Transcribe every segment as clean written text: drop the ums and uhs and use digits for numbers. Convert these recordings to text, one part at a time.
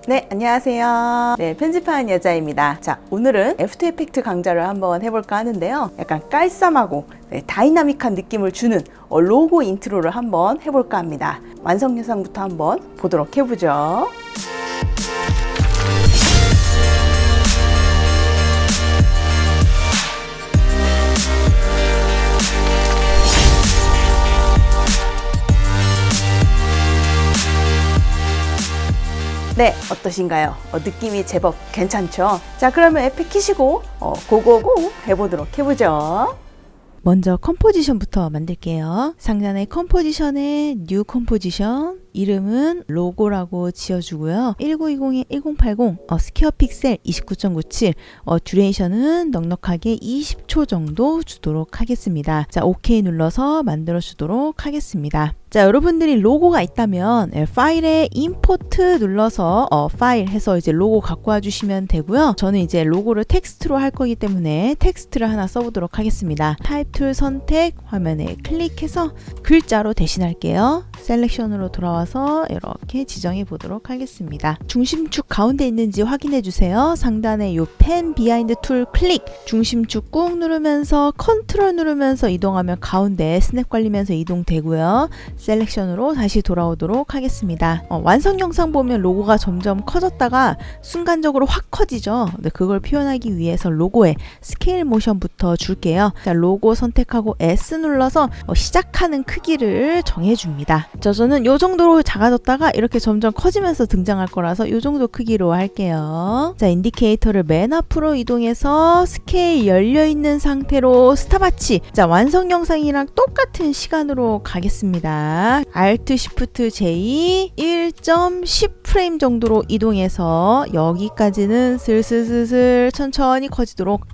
네, 안녕하세요. 네, 편집하는 여자입니다. 자, 오늘은 애프터 이펙트 강좌를 한번 해볼까 하는데요. 약간 깔쌈하고 다이나믹한 느낌을 주는 로고 인트로를 한번 해볼까 합니다. 완성 영상부터 한번 보도록 해보죠. 네, 어떠신가요? 느낌이 제법 괜찮죠? 자, 그러면 에펙 키시고 고고고 해보도록 해보죠. 먼저 컴포지션부터 만들게요. 상단의 컴포지션에 뉴 컴포지션, 이름은 로고라고 지어주고요. 1920에 1080, 스퀘어 픽셀 29.97, 듀레이션은 넉넉하게 20초 정도 주도록 하겠습니다. 자, OK 눌러서 만들어 주도록 하겠습니다. 자, 여러분들이 로고가 있다면 파일에 임포트 눌러서 파일 해서 이제 로고 갖고 와 주시면 되고요. 저는 이제 로고를 텍스트로 할 거기 때문에 텍스트를 하나 써보도록 하겠습니다. 타입 툴 선택, 화면에 클릭해서 글자로 대신할게요. 셀렉션으로 돌아와서 이렇게 지정해 보도록 하겠습니다. 중심축 가운데 있는지 확인해 주세요. 상단에 이 펜 비하인드 툴 클릭, 중심축 꾹 누르면서 컨트롤 누르면서 이동하면 가운데 스냅 걸리면서 이동되고요. 셀렉션으로 다시 돌아오도록 하겠습니다. 완성 영상 보면 로고가 점점 커졌다가 순간적으로 확 커지죠. 근데 그걸 표현하기 위해서 로고에 스케일 모션부터 줄게요. 자, 로고 선택하고 S 눌러서 시작하는 크기를 정해줍니다. 저는 이 정도로 작아졌다가 이렇게 점점 커지면서 등장할 거라서 이 정도 크기로 할게요. 자, 인디케이터를 맨 앞으로 이동해서 스케일 열려있는 상태로 스탑워치. 자, 완성 영상이랑 똑같은 시간으로 가겠습니다. Alt Shift J 1.10 프레임 정도로 이동해서 여기까지는 슬슬슬슬 천천히 커지도록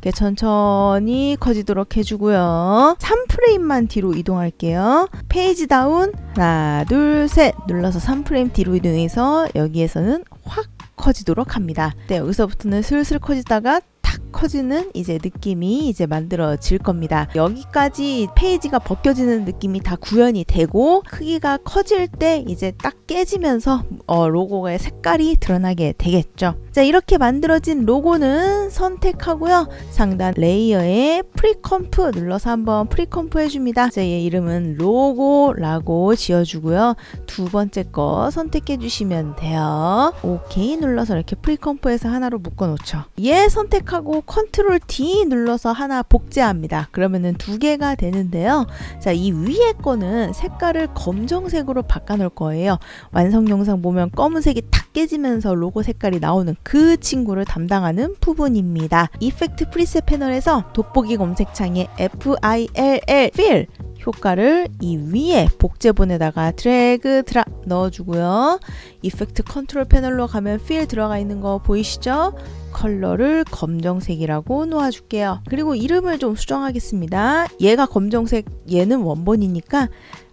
해주고요. 3프레임만 뒤로 이동할게요. 페이지 다운 하나 둘 셋 눌러서 3프레임 뒤로 이동해서 여기에서는 확 커지도록 합니다. 네, 여기서부터는 슬슬 커지다가 탁 커지는 이제 느낌이 이제 만들어질 겁니다. 여기까지 페이지가 벗겨지는 느낌이 다 구현이 되고 크기가 커질 때 이제 딱 깨지면서 로고의 색깔이 드러나게 되겠죠. 자, 이렇게 만들어진 로고는 선택하고요. 상단 레이어에 프리컴프 눌러서 한번 프리컴프 해줍니다. 자, 얘 이름은 로고라고 지어주고요. 두 번째 거 선택해 주시면 돼요. OK 눌러서 이렇게 프리컴프해서 하나로 묶어 놓죠. 얘 선택하고 컨트롤 D 눌러서 하나 복제합니다. 그러면은 두 개가 되는데요. 자, 이 위에 거는 색깔을 검정색으로 바꿔 놓을 거예요. 완성 영상 보면 검은색이 탁 깨지면서 로고 색깔이 나오는 그 친구를 담당하는 부분입니다. 이펙트 프리셋 패널에서 돋보기 검색창에 FILL Fill 효과를 이 위에 복제본에다가 드래그 드랍 넣어주고요. 이펙트 컨트롤 패널로 가면 필 들어가 있는 거 보이시죠? 컬러를 검정색이라고 놓아줄게요. 그리고 이름을 좀 수정하겠습니다. 얘가 검정색, 얘는 원본이니까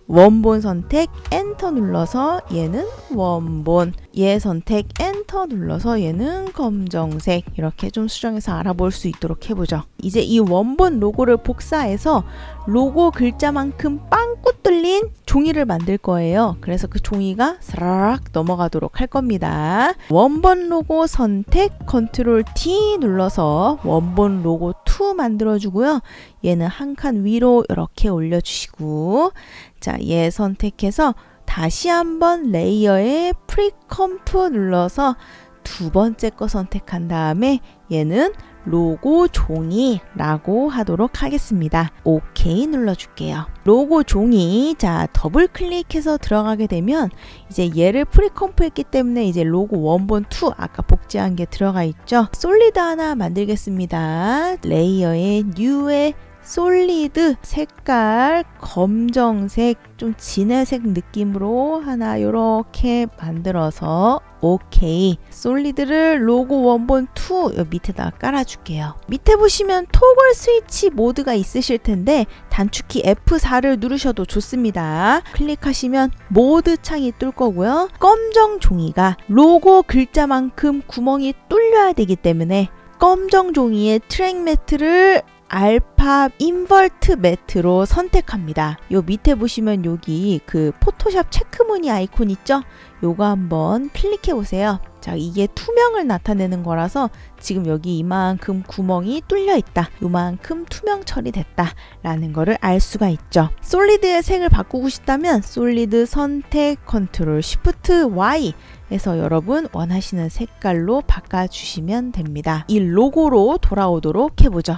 원본 선택 엔터 눌러서 얘는 원본, 얘 선택 엔터 눌러서 얘는 검정색, 이렇게 좀 수정해서 알아볼 수 있도록 해보죠. 이제 이 원본 로고를 복사해서 로고 글자만큼 빵꾸 뚫린 종이를 만들 거예요. 그래서 그 종이가 사라락 넘어가도록 할 겁니다. 원본 로고 선택 컨트롤 D 눌러서 원본 로고 2 만들어주고요. 얘는 한 칸 위로 이렇게 올려주시고, 자, 얘 선택해서 다시 한번 레이어에 프리컴프 눌러서 두 번째 거 선택한 다음에 얘는 로고 종이라고 하도록 하겠습니다. OK 눌러줄게요. 로고 종이, 자, 더블 클릭해서 들어가게 되면 이제 얘를 프리컴프 했기 때문에 이제 로고 원본 2 아까 복제한 게 들어가 있죠. 솔리드 하나 만들겠습니다. 레이어에 뉴에 솔리드 색깔 검정색 좀 진회색 느낌으로 하나 이렇게 만들어서 OK. 솔리드를 로고 원본 2 밑에다 깔아줄게요. 밑에 보시면 토글 스위치 모드가 있으실 텐데 단축키 F4를 누르셔도 좋습니다. 클릭하시면 모드 창이 뜰 거고요. 검정 종이가 로고 글자만큼 구멍이 뚫려야 되기 때문에 검정 종이에 트랙 매트를 알파 인버트 매트로 선택합니다. 요 밑에 보시면 여기 그 포토샵 체크무늬 아이콘 있죠? 요거 한번 클릭해 보세요. 자, 이게 투명을 나타내는 거라서 지금 여기 이만큼 구멍이 뚫려 있다, 요만큼 투명 처리됐다 라는 거를 알 수가 있죠. 솔리드의 색을 바꾸고 싶다면 솔리드 선택 컨트롤 쉬프트 Y 에서 여러분 원하시는 색깔로 바꿔주시면 됩니다. 이 로고로 돌아오도록 해보죠.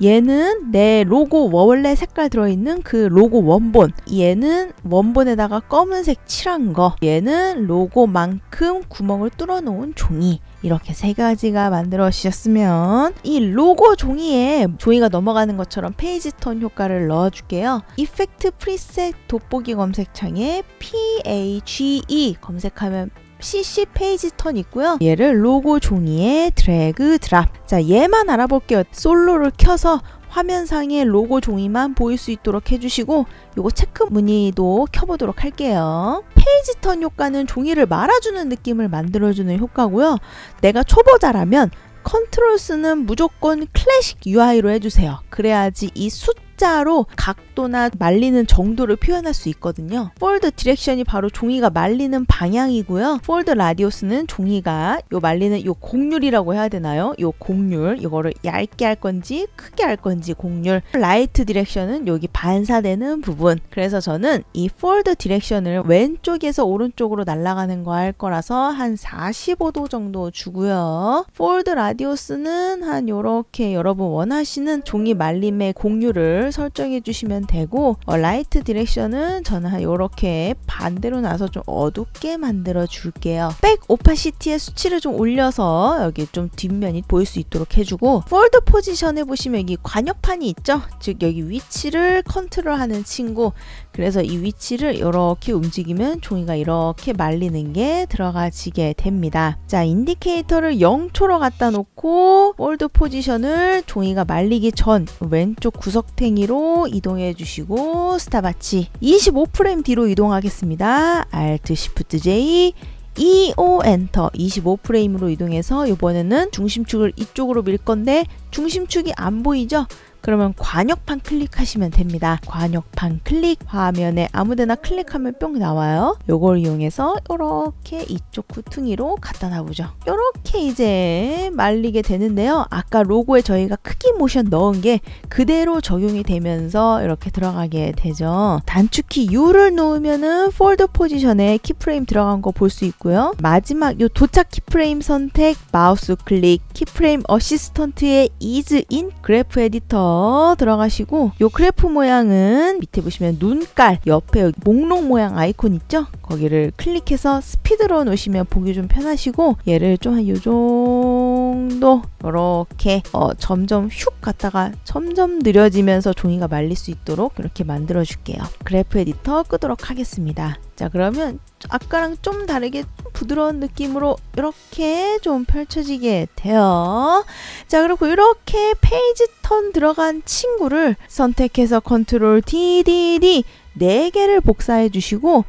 얘는 내 로고 원래 색깔 들어있는 그 로고 원본, 얘는 원본에다가 검은색 칠한 거, 얘는 로고만큼 구멍을 뚫어 놓은 종이, 이렇게 세 가지가 만들어지셨으면 이 로고 종이에 종이가 넘어가는 것처럼 페이지 턴 효과를 넣어줄게요. 이펙트 프리셋 돋보기 검색창에 PAGE 검색하면 CC 페이지 턴 있고요. 얘를 로고 종이에 드래그 드랍. 자, 얘만 알아볼게요. 솔로를 켜서 화면상에 로고 종이만 보일 수 있도록 해주시고 요거 체크 무늬도 켜보도록 할게요. 페이지 턴 효과는 종이를 말아주는 느낌을 만들어주는 효과고요. 내가 초보자라면 컨트롤 S는 무조건 클래식 UI로 해주세요. 그래야지 이 숫자로 각도나 말리는 정도를 표현할 수 있거든요. 폴드 디렉션이 바로 종이가 말리는 방향이고요. 폴드 라디우스는 종이가 요 말리는 요 곡률이라고 해야 되나요? 요 곡률, 이거를 얇게 할 건지 크게 할 건지 곡률. 라이트 디렉션은 여기 반사되는 부분. 그래서 저는 이 폴드 디렉션을 왼쪽에서 오른쪽으로 날아가는 거 할 거라서 한 45도 정도 주고요. 폴드 라디우스는 한 요렇게 여러분 원하시는 종이 말림의 곡률을 설정해 주시면 되고, 라이트 디렉션은 저는 한 요렇게 반대로 나서 좀 어둡게 만들어 줄게요. 백 오파시티의 수치를 좀 올려서 여기 좀 뒷면이 보일 수 있도록 해주고, 폴드 포지션에 보시면 여기 관역판이 있죠? 즉 여기 위치를 컨트롤하는 친구. 그래서 이 위치를 이렇게 움직이면 종이가 이렇게 말리는 게 들어가지게 됩니다. 자, 인디케이터를 0초로 갖다 놓고 폴드 포지션을 종이가 말리기 전 왼쪽 구석탱이로 이동해 주시고 스탑와치 25프레임 뒤로 이동하겠습니다. Alt Shift J EO 엔터 25프레임으로 이동해서 이번에는 중심축을 이쪽으로 밀 건데 중심축이 안 보이죠? 그러면 관역판 클릭하시면 됩니다. 관역판 클릭, 화면에 아무데나 클릭하면 뿅 나와요. 요걸 이용해서 이렇게 이쪽 구퉁이로 갖다 놔보죠. 이렇게 이제 말리게 되는데요. 아까 로고에 저희가 크기 모션 넣은 게 그대로 적용이 되면서 이렇게 들어가게 되죠. 단축키 U를 놓으면은 폴드 포지션에 키프레임 들어간 거 볼 수 있고요. 마지막 요 도착 키프레임 선택, 마우스 클릭, 키프레임 어시스턴트의 Ease in 그래프 에디터 들어가시고, 요 그래프 모양은 밑에 보시면 눈깔 옆에 목록 모양 아이콘 있죠? 거기를 클릭해서 스피드로 놓으시면 보기 좀 편하시고, 얘를 좀 한 요 정도 이렇게 점점 슉 갔다가 점점 느려지면서 종이가 말릴 수 있도록 이렇게 만들어 줄게요. 그래프 에디터 끄도록 하겠습니다. 자, 그러면 아까랑 좀 다르게 좀 부드러운 느낌으로 이렇게 좀 펼쳐지게 돼요. 자, 그리고 이렇게 페이지 턴 들어간 친구를 선택해서 컨트롤 DDD 4개를 복사해 주시고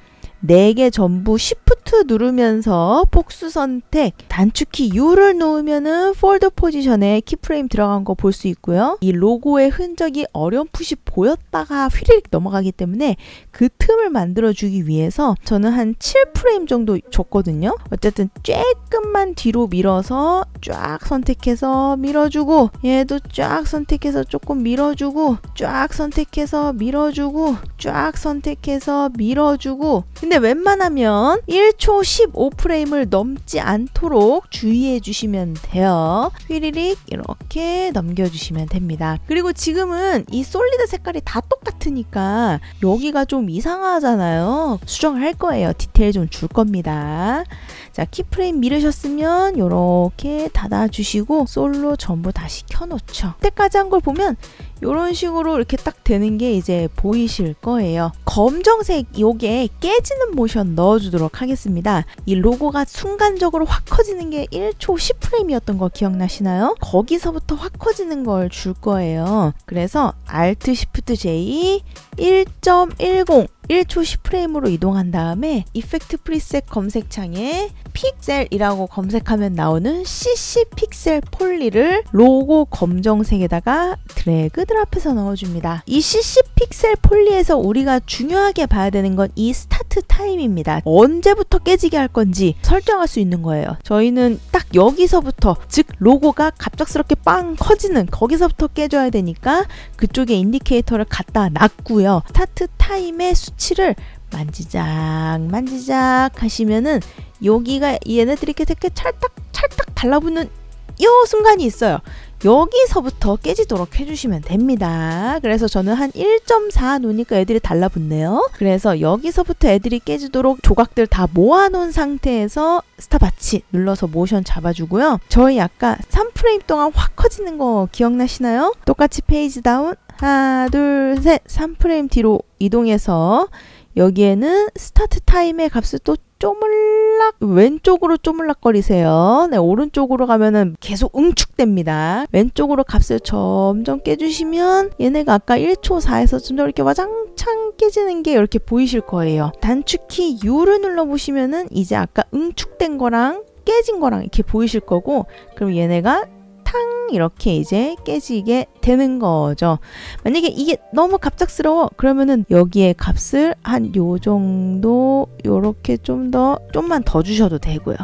4개 전부 Shift 누르면서 복수 선택, 단축키 U를 놓으면은 폴드 포지션에 키프레임 들어간 거 볼 수 있고요. 이 로고의 흔적이 어렴풋이 보였다가 휘리릭 넘어가기 때문에 그 틈을 만들어 주기 위해서 저는 한 7프레임 정도 줬거든요. 어쨌든 조금만 뒤로 밀어서 쫙 선택해서 밀어주고, 얘도 쫙 선택해서 조금 밀어주고, 쫙 선택해서 밀어주고, 쫙 선택해서 밀어주고. 근데 웬만하면 1초 15프레임을 넘지 않도록 주의해 주시면 돼요. 휘리릭 이렇게 넘겨주시면 됩니다. 그리고 지금은 이 솔리드 색깔이 다 똑같으니까 여기가 좀 이상하잖아요. 수정을 할 거예요. 디테일 좀 줄 겁니다. 자, 키프레임 미르셨으면 이렇게 닫아주시고 솔로 전부 다시 켜놓죠. 이때까지 한 걸 보면 이런 식으로 이렇게 딱 되는 게 이제 보이실 거예요. 검정색 요게 깨지는 모션 넣어주도록 하겠습니다. 이 로고가 순간적으로 확 커지는 게 1초 10프레임이었던 거 기억나시나요? 거기서부터 확 커지는 걸 줄 거예요. 그래서 Alt Shift J 1.10 1초 10프레임으로 이동한 다음에 이펙트 프리셋 검색창에 픽셀이라고 검색하면 나오는 CC 픽셀 폴리를 로고 검정색에다가 드래그 드랍해서 넣어줍니다. 이 CC 픽셀 폴리에서 우리가 중요하게 봐야 되는 건 이 스타트 타임입니다. 언제부터 깨지게 할 건지 설정할 수 있는 거예요. 저희는 딱 여기서부터, 즉 로고가 갑작스럽게 빵 커지는 거기서부터 깨져야 되니까 그쪽에 인디케이터를 갖다 놨고요. 스타트 타임의 수치를 만지작 하시면은 여기가 얘네들이 이렇게 찰딱 달라붙는 이 순간이 있어요. 여기서부터 깨지도록 해주시면 됩니다. 그래서 저는 한 1.4 놓으니까 애들이 달라붙네요. 그래서 여기서부터 애들이 깨지도록 조각들 다 모아놓은 상태에서 스탑와치 눌러서 모션 잡아주고요. 저희 아까 3프레임 동안 확 커지는 거 기억나시나요? 똑같이 페이지 다운, 하나 둘 셋, 3프레임 뒤로 이동해서 여기에는 스타트 타임의 값을 또 쪼물락 왼쪽으로 쪼물락거리세요. 네, 오른쪽으로 가면은 계속 응축됩니다. 왼쪽으로 값을 점점 깨주시면 얘네가 아까 1초 4에서 점점 이렇게 와장창 깨지는 게 이렇게 보이실 거예요. 단축키 U를 눌러보시면은 이제 아까 응축된 거랑 깨진 거랑 이렇게 보이실 거고, 그럼 얘네가 탕 이렇게 이제 깨지게 되는 거죠. 만약에 이게 너무 갑작스러워 그러면은 여기에 값을 한 요 정도 요렇게 좀만 더 주셔도 되고요.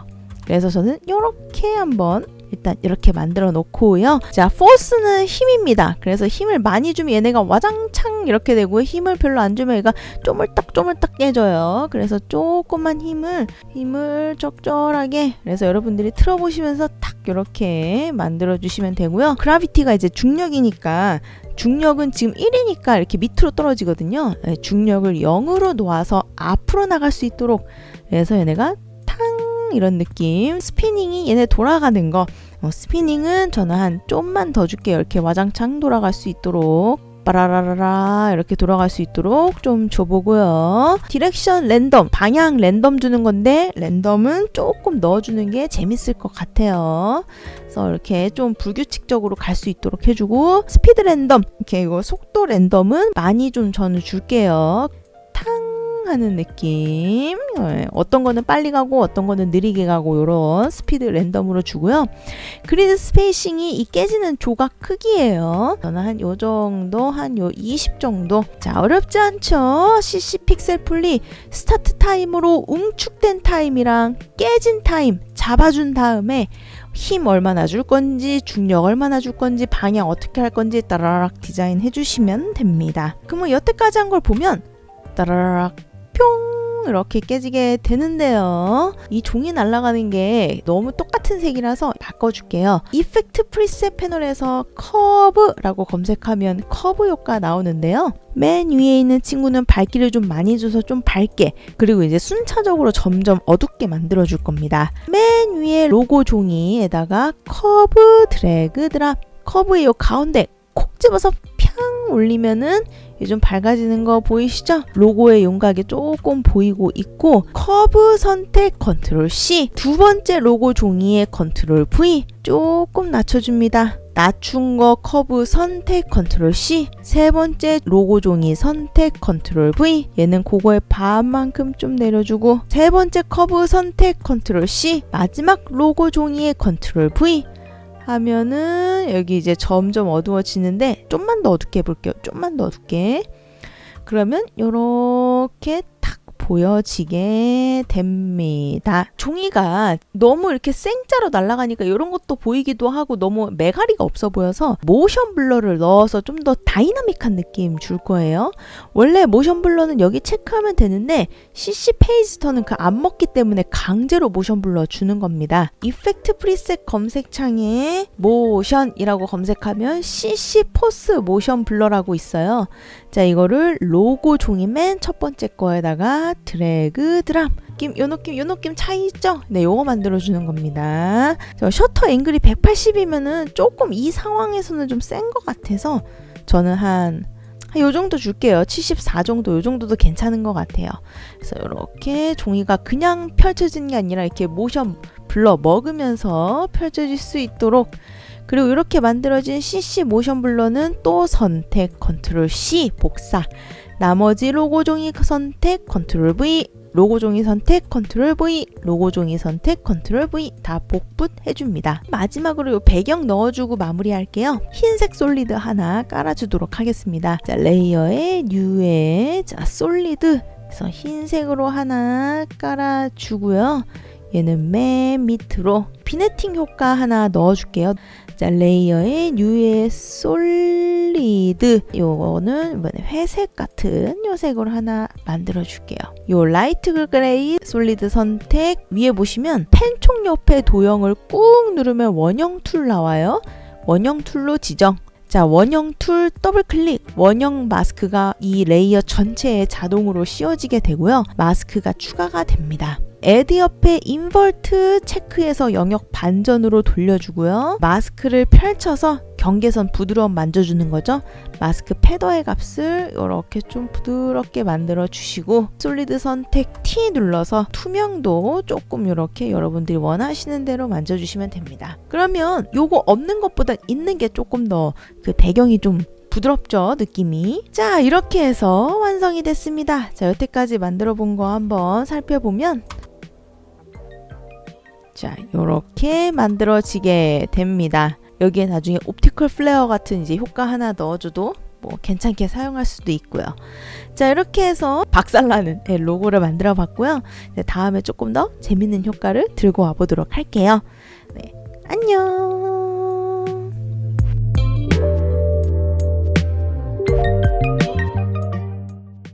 그래서 저는 요렇게 한번 일단 이렇게 만들어 놓고요. 자, 포스는 힘입니다. 그래서 힘을 많이 주면 얘네가 와장창 이렇게 되고, 힘을 별로 안 주면 얘가 쪼물딱 깨져요. 그래서 조금만 힘을 적절하게, 그래서 여러분들이 틀어보시면서 탁 이렇게 만들어 주시면 되고요. 그라비티가 이제 중력이니까, 중력은 지금 1이니까 이렇게 밑으로 떨어지거든요. 네, 중력을 0으로 놓아서 앞으로 나갈 수 있도록, 그래서 얘네가 이런 느낌. 스피닝이 얘네 돌아가는 거, 스피닝은 저는 한 좀만 더 줄게요. 이렇게 와장창 돌아갈 수 있도록, 빠라라라라 이렇게 돌아갈 수 있도록 좀 줘보고요. 디렉션 랜덤, 방향 랜덤 주는 건데 랜덤은 조금 넣어주는 게 재밌을 것 같아요. 그래서 이렇게 좀 불규칙적으로 갈 수 있도록 해주고, 스피드 랜덤, 이렇게 이거 속도 랜덤은 많이 좀 저는 줄게요. 탕 하는 느낌. 어떤 거는 빨리 가고 어떤 거는 느리게 가고, 요런 스피드 랜덤으로 주고요. 그리드 스페이싱이 이 깨지는 조각 크기예요. 저는 한 요 정도, 한 요 20 정도. 자, 어렵지 않죠? CC 픽셀 폴리 스타트 타임으로 응축된 타임이랑 깨진 타임 잡아준 다음에 힘 얼마나 줄 건지, 중력 얼마나 줄 건지, 방향 어떻게 할 건지 따라락 디자인 해주시면 됩니다. 그러면 여태까지 한 걸 보면 따라락 뿅 이렇게 깨지게 되는데요. 이 종이 날아가는 게 너무 똑같은 색이라서 바꿔줄게요. 이펙트 프리셋 패널에서 커브라고 검색하면 커브 효과 나오는데요. 맨 위에 있는 친구는 밝기를 좀 많이 줘서 좀 밝게, 그리고 이제 순차적으로 점점 어둡게 만들어 줄 겁니다. 맨 위에 로고 종이에다가 커브 드래그 드랍, 커브의 요 가운데 콕 집어서 팡 올리면은 좀 밝아지는 거 보이시죠? 로고의 윤곽이 조금 보이고 있고, 커브 선택 컨트롤 C, 두 번째 로고 종이의 컨트롤 V 조금 낮춰줍니다. 낮춘 거 커브 선택 컨트롤 C, 세 번째 로고 종이 선택 컨트롤 V, 얘는 그거의 반만큼 좀 내려주고, 세 번째 커브 선택 컨트롤 C, 마지막 로고 종이의 컨트롤 V 하면은 여기 이제 점점 어두워지는데, 좀만 더 어둡게 해볼게요. 좀만 더 어둡게. 그러면 요렇게 탁 보여지게 됩니다. 종이가 너무 이렇게 생짜로 날아가니까 이런 것도 보이기도 하고 너무 매가리가 없어 보여서 모션 블러를 넣어서 좀 더 다이나믹한 느낌 줄 거예요. 원래 모션 블러는 여기 체크하면 되는데 CC 페이지터는 그 안 먹기 때문에 강제로 모션 블러 주는 겁니다. 이펙트 프리셋 검색창에 모션이라고 검색하면 CC 포스 모션 블러라고 있어요. 자, 이거를 로고 종이 맨 첫 번째 거에다가 드래그 드랍. 요 느낌 차이 있죠? 네, 요거 만들어주는 겁니다. 셔터 앵글이 180이면은 조금 이 상황에서는 좀 센 것 같아서 저는 한 요 정도 줄게요. 74 정도, 요 정도도 괜찮은 것 같아요. 그래서 이렇게 종이가 그냥 펼쳐지는 게 아니라 이렇게 모션 블러 먹으면서 펼쳐질 수 있도록, 그리고 이렇게 만들어진 CC 모션 블러는 또 선택 컨트롤 C 복사. 나머지 로고 종이 선택 컨트롤 V, 로고 종이 선택 컨트롤 V, 로고 종이 선택 컨트롤 V 다 복붙해 줍니다. 마지막으로 요 배경 넣어주고 마무리할게요. 흰색 솔리드 하나 깔아주도록 하겠습니다. 자, 레이어에 뉴에 자 솔리드 그래서 흰색으로 하나 깔아주고요. 얘는 맨 밑으로 비네팅 효과 하나 넣어줄게요. 자, 레이어에 뉴에 솔리드 요거는 이번에 회색 같은 요 색으로 하나 만들어 줄게요. 요 라이트 그레이 솔리드 선택 위에 보시면 펜총 옆에 도형을 꾹 누르면 원형 툴 나와요. 원형 툴로 지정. 자, 원형 툴 더블 클릭. 원형 마스크가 이 레이어 전체에 자동으로 씌워지게 되고요. 마스크가 추가가 됩니다. 애드 옆에 인버트 체크해서 영역 반전으로 돌려주고요. 마스크를 펼쳐서 경계선 부드러움 만져주는 거죠. 마스크 패더의 값을 이렇게 좀 부드럽게 만들어 주시고 솔리드 선택 T 눌러서 투명도 조금 이렇게 여러분들이 원하시는 대로 만져주시면 됩니다. 그러면 요거 없는 것보다 있는 게 조금 더 그 배경이 좀 부드럽죠, 느낌이. 자, 이렇게 해서 완성이 됐습니다. 자, 여태까지 만들어 본 거 한번 살펴보면 자, 요렇게 만들어지게 됩니다. 여기에 나중에 옵티컬 플레어 같은 이제 효과 하나 넣어줘도 뭐 괜찮게 사용할 수도 있고요. 자, 이렇게 해서 박살나는 로고를 만들어 봤고요. 네, 다음에 조금 더 재밌는 효과를 들고 와 보도록 할게요. 네, 안녕.